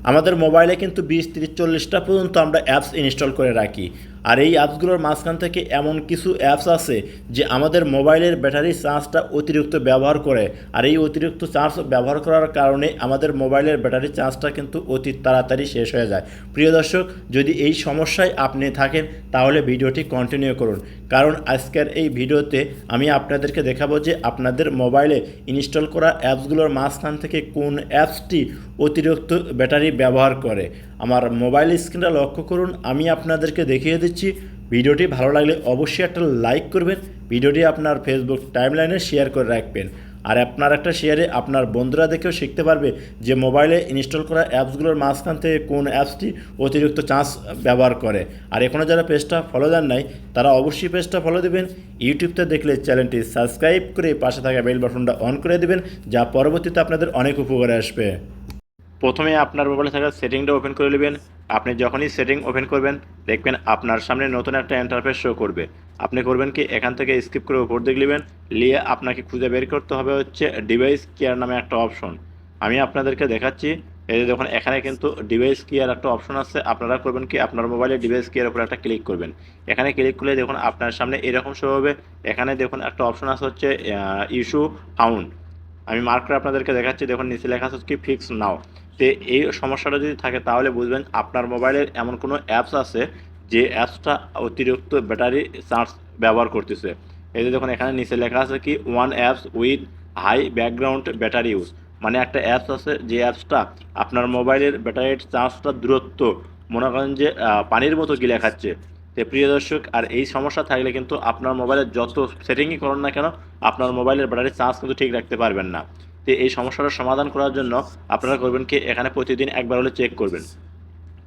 আমাদের মোবাইলে কিন্তু 20, 30, 40টা পর্যন্ত আমরা অ্যাপস ইনস্টল করে রাখি। আর এই অ্যাপসগুলোর মাঝখান থেকে এমন কিছু অ্যাপস আছে যে আমাদের মোবাইলের ব্যাটারি চার্জটা অতিরিক্ত ব্যবহার করে। আর এই অতিরিক্ত চার্জ ব্যবহার করার কারণে আমাদের মোবাইলের ব্যাটারি চার্জটা কিন্তু অতি তাড়াতাড়ি শেষ হয়ে যায়। প্রিয় দর্শক, যদি এই সমস্যায় আপনি থাকেন তাহলে ভিডিওটি কন্টিনিউ করুন, কারণ আজকের এই ভিডিওতে আমি আপনাদেরকে দেখাবো যে আপনাদের মোবাইলে ইনস্টল করা অ্যাপসগুলোর মাঝখান থেকে কোন অ্যাপসটি অতিরিক্ত ব্যাটারি ব্যবহার করে। আমার মোবাইল স্ক্রিনটা লক্ষ্য করুন, আমি আপনাদেরকে দেখিয়ে দিচ্ছি। ভিডিওটি ভালো লাগলে অবশ্যই একটা লাইক করবেন, ভিডিওটি আপনার ফেসবুক টাইমলাইনে শেয়ার করে রাখবেন। আর আপনার একটা শেয়ারে আপনার বন্ধুরা দেখেও শিখতে পারবে যে মোবাইলে ইনস্টল করা অ্যাপসগুলোর মাঝখান থেকে কোন অ্যাপসটি অতিরিক্ত চার্জ ব্যবহার করে। আর এখনও যারা পেজটা ফলো দেন নাই তারা অবশ্যই পেজটা ফলো দেবেন। ইউটিউবতে দেখলে চ্যানেলটি সাবস্ক্রাইব করে পাশে থাকা বেল বাটনটা অন করে দেবেন, যা পরবর্তীতে আপনাদের অনেক উপকারে আসবে। প্রথমে আপনার মোবাইলে থাকা সেটিংটা ওপেন করে নেবেন। আপনি যখনই সেটিং ওপেন করবেন দেখবেন আপনার সামনে নতুন একটা ইন্টারফেস শো করবে। আপনি করবেন কি, এখান থেকে স্কিপ করে উপর দিকে নেবেন, নিয়ে আপনাকে খুঁজে বের করতে হবে হচ্ছে ডিভাইস কেয়ার নামে একটা অপশন। আমি আপনাদেরকে দেখাচ্ছি। এই যে দেখুন, এখানে কিন্তু ডিভাইস কেয়ার একটা অপশন আছে। আপনারা করবেন কি, আপনার মোবাইলে ডিভাইস কেয়ার উপর একটা ক্লিক করবেন। এখানে ক্লিক করলে দেখুন আপনার সামনে এরকম শো হবে। এখানে দেখুন একটা অপশন আছে হচ্ছে ইস্যু ফাউন্ড। আমি মার্ক করে আপনাদেরকে দেখাচ্ছি। দেখুন নিচে লেখা আছে কি ফিক্স নাও। তো এই সমস্যাটা যদি থাকে তাহলে বুঝবেন আপনার মোবাইলের এমন কোনো অ্যাপস আছে যে অ্যাপসটা অতিরিক্ত ব্যাটারি চার্জ ব্যবহার করতেছে। এই যে দেখুন এখানে নিচে লেখা আছে কি one apps with high background battery use, মানে একটা অ্যাপস আছে যে অ্যাপসটা আপনার মোবাইলের ব্যাটারির চার্জটা দূরত্ব মনে করেন যে পানির মতো গিলে খাচ্ছে। তো প্রিয় দর্শক, আর এই সমস্যা থাকলে কিন্তু আপনার মোবাইলের যত সেটিংই করুন না কেন আপনার মোবাইলের ব্যাটারির চার্জ কিন্তু ঠিক রাখতে পারবেন না। তো এই সমস্যাটার সমাধান করার জন্য আপনারা করবেন কি, এখানে প্রতিদিন একবার হলে চেক করবেন।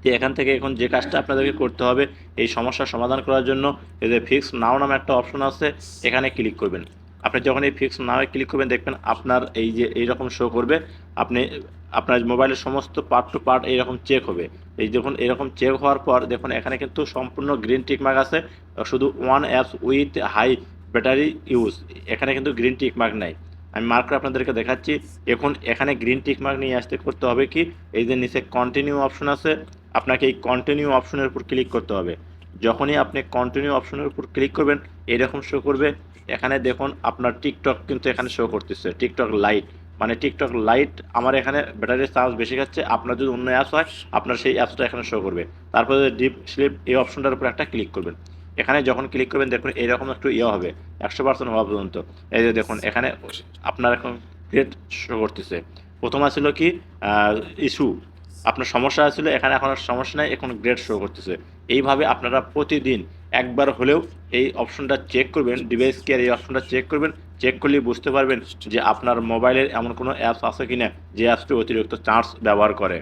তো এখান থেকে এখন যে কাজটা আপনাদেরকে করতে হবে এই সমস্যার সমাধান করার জন্য, এই যে ফিক্স নাও নামে একটা অপশন আছে, এখানে ক্লিক করবেন। আপনি যখন এই ফিক্স নাওয়ে ক্লিক করবেন দেখবেন আপনার এই যে এইরকম শো করবে। আপনি আপনার মোবাইলের সমস্ত পার্ট টু পার্ট এইরকম চেক হবে। এই দেখুন এরকম চেক হওয়ার পর দেখুন এখানে কিন্তু সম্পূর্ণ গ্রিন টিক মার্ক আছে, শুধু one apps with high battery use, এখানে কিন্তু গ্রিন টিক মার্ক নাই। আমি মার্ক করে আপনাদেরকে দেখাচ্ছি। এখন এখানে গ্রিন টিক মার্ক নিয়ে আসতে করতে হবে কি, এই যে নিচে কন্টিনিউ অপশন আছে, আপনাকে এই কন্টিনিউ অপশনের উপর ক্লিক করতে হবে। যখনই আপনি কন্টিনিউ অপশনের উপর ক্লিক করবেন এরকম শো করবে। এখানে দেখুন আপনার টিকটক কিন্তু এখানে শো করতেছে, টিকটক লাইট, মানে টিকটক লাইট আমার এখানে ব্যাটারির চার্জ বেশি খাচ্ছে। আপনার যদি অন্য অ্যাপস হয় আপনার সেই অ্যাপসটা এখানে শো করবে। তারপরে ডিপ স্লিপ এই অপশনটার উপর একটা ক্লিক করবেন। এখানে যখন ক্লিক করবেন দেখুন এরকম একটু হবে 100% হওয়া পর্যন্ত। এই যে দেখুন এখানে আপনার এখন গ্রেড শো করতেছে। প্রথম আসছিল কি ইস্যু, আপনার সমস্যা আসলে, এখানে এখন আর সমস্যা নাই, এখন গ্রেড শো করতেছে। এইভাবে আপনারা প্রতিদিন একবার হলেও এই অপশনটা চেক করবেন, ডিভাইস কেয়ার এই অপশনটা চেক করবেন। চেক করলেই বুঝতে পারবেন যে আপনার মোবাইলের এমন কোনো অ্যাপস আছে কিনা যে অ্যাপসটি অতিরিক্ত চার্জ ব্যবহার করে।